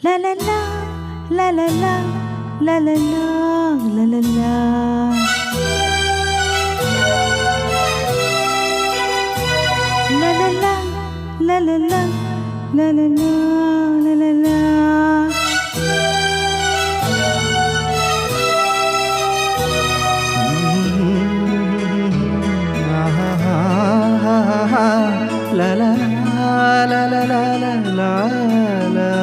La la la, la la la, la la la, la la la. La la la, la la la, la la la, la la la. La la la la la la la la.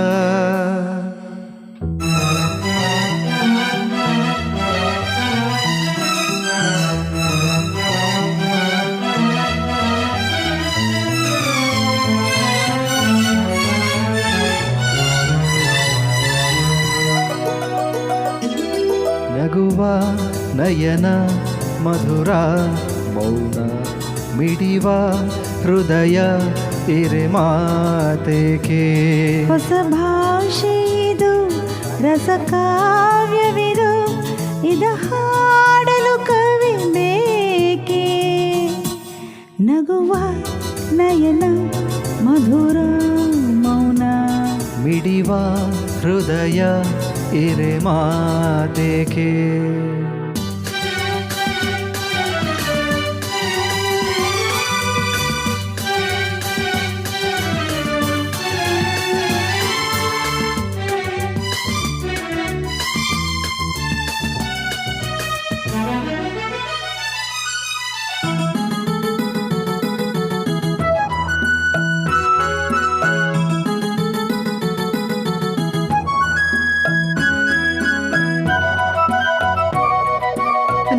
ನಗುವ ನಯನ ಮಧುರ ಮೌನ ಮಿಡಿವ ಹೃದಯ ಇರೆ ಮಾತೇಕೆ ಹೊಸ ಭಾಷೆಯಿದು ರಸ ಕಾವ್ಯವಿದು ಇದ ಹಾಡಲು ಕವಿ ಬೇಕೆ ನಗುವ ನಯನ ಮಧುರ ಮೌನ ಮಿಡಿವ ಹೃದಯ ಇರೆ ಮಾತೇಕೆ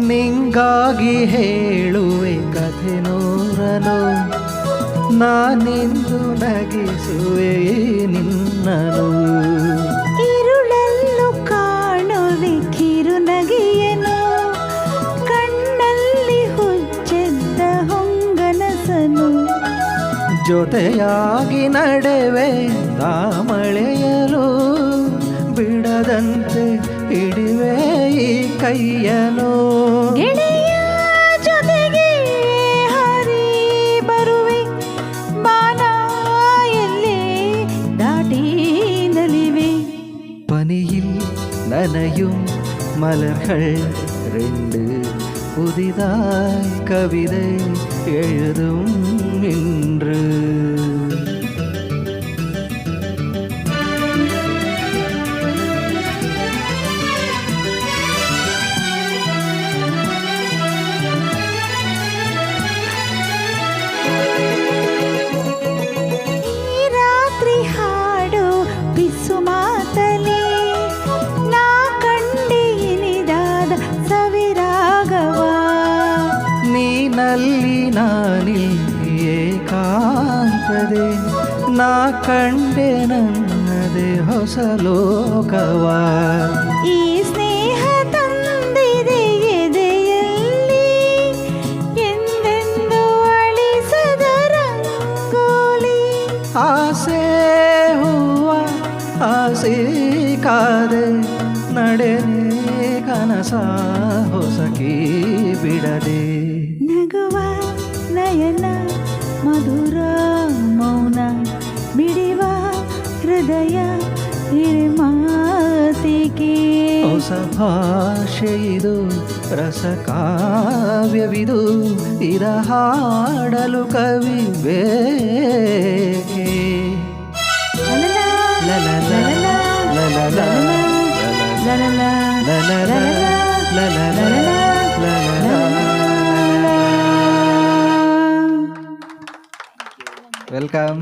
ನಿಂಗಾಗಿ ಹೇಳುವೆ ಕಥೆ ನೂರನು ನಾನಿಂದು ನಗಿಸುವೆ ನಿನ್ನನು ഇരുളಲ್ಲೂ ಕಾಣುವೆ ಕಿರುನಗೆಯನು ಕಣ್ಣಲ್ಲಿ ಹುಚ್ಚೆದ್ದ ಹೊಂಗನಸನು ಜೊತೆಯಾಗಿ ನಡೆವೆ ದಾಮಳೆಯಲು ಬಿಡದಂತೆ ಹಿಡಿವೆ ಈ ಕೈಯನು ಗೆಳೆಯ ಜೊತೆಗೆ ಹರಿ ಬರುವೆ ಬಾನ ಎಲ್ಲೇ ದಾಟಿ ನಲಿವೆ பனியில் நனையும் மலர்கள் ரெண்டு புதிதாய் கவிதை எழுதும் இன்று ನಲ್ಲಿ ನಾನಿಲ್ಲಿ ಏಕಾಂತದೆ ನಾ ಕಂಡೆ ನನ್ನದೇ ಹೊಸ ಲೋಕವ ಈ ಸ್ನೇಹ ತಂದಿದೆ ಎದೆಯಲ್ಲಿ ಎಂದೆಂದು ಅಳಿಸದ ರಂಗೋಲಿ ಆಸೆ ಹೂವ ಆಸೆ ಕಾದೆ ನಡೆನೆ ಕನಸ ಹೊಸಕಿ ಬಿಡದೆ ನಗುವ ನಯನ ಮಧುರ ಮೌನ ಮಿಡಿವ ಹೃದಯ ಮಾತಿಗೆ ಹೊಸ ಭಾಷೆ ಇದು ರಸ ಕಾವ್ಯವಿದು ಇದ ಹಾಡಲು ಕವಿ ಬೇಕೆ ವೆಲ್ಕಮ್